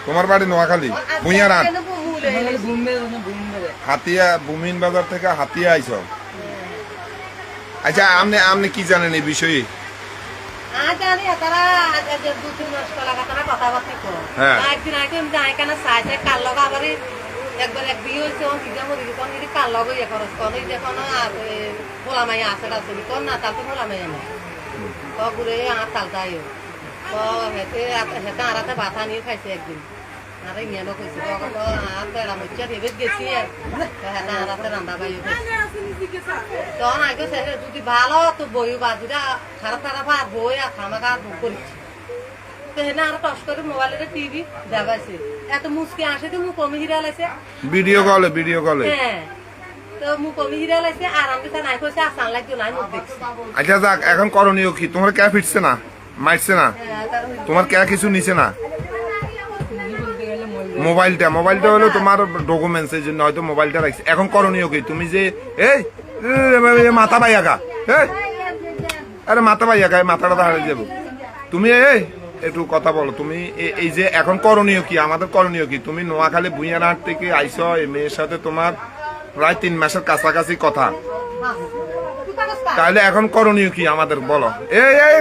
তোমার বাড়ি নোয়াখালী ভুঁইয়ারাট হাতিয়া বুমিন বাজার থেকে হাতিয়া আইছ। আচ্ছা আপনি আপনি কি জানেন এই বিষয়ে? একবার এক বিয়ে হয়েছে কার লগ ইয়ে খরচ কর যখন ভোলা মাইয়া আছে কর না তার তো ভোলা মাইয়া না তো ঘুরে আর তালটাই তো হেঁটে হেঁটে আড়াতে ভাতা নিয়ে খাইছে একদিন আর ইংল্যান্ডও খাইছে আর বেড়া মরিচা ভেবে গেছি হেঁটে আড়াতে রান্না বাইও খাইছে তখন আগে যদি ভালো তো বইও বা যদি খারাপ খারাপ আর বই আর খামাখা করেছি তো হেনা আর টস করে মোবাইলের টিভি দেখাইছে এত মুসকে আসে তো মু কমে হিরা লাইছে ভিডিও কলে হ্যাঁ তো মু কমে হিরা লাইছে আর আমি তো নাই কইছে আসান লাগতো নাই মুখ দেখছি। আচ্ছা যাক এখন করণীয় কি? তোমার কে ফিটছে না, মারছে না, তোমার কে কিছু নিছে না? মোবাইলটা হলো তোমার ডকুমেন্টস, এই জন্য হয়তো মোবাইলটা রাখছে। এখন করণীয় কি? তুমি যে এই মাথা বাইয়া গা, আরে মাথা বাইয়া গা, মাথাটা হারিয়ে যাবো। তুমি এই একটু কথা বলো, তুমি এই যে এখন করণীয় কি? আমাদের করণীয় কি? তুমি নোয়াখালী ভুঁইয়ারহাট থেকে আইছো, এই মেয়ের সাথে তোমার প্রায় 3 মাসের কাছাকাছি কথা, তাহলে এখন করণীয় কি আমাদের বলো? এই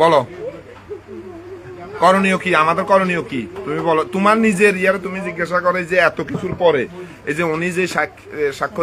বলো করণীয় কি আমাদের? করণীয় কি তুমি বলো? তোমার নিজের ইয়ারে তুমি জিজ্ঞাসা করে যে এত কিছুর পরে এই যে উনি যে সাক্ষ্য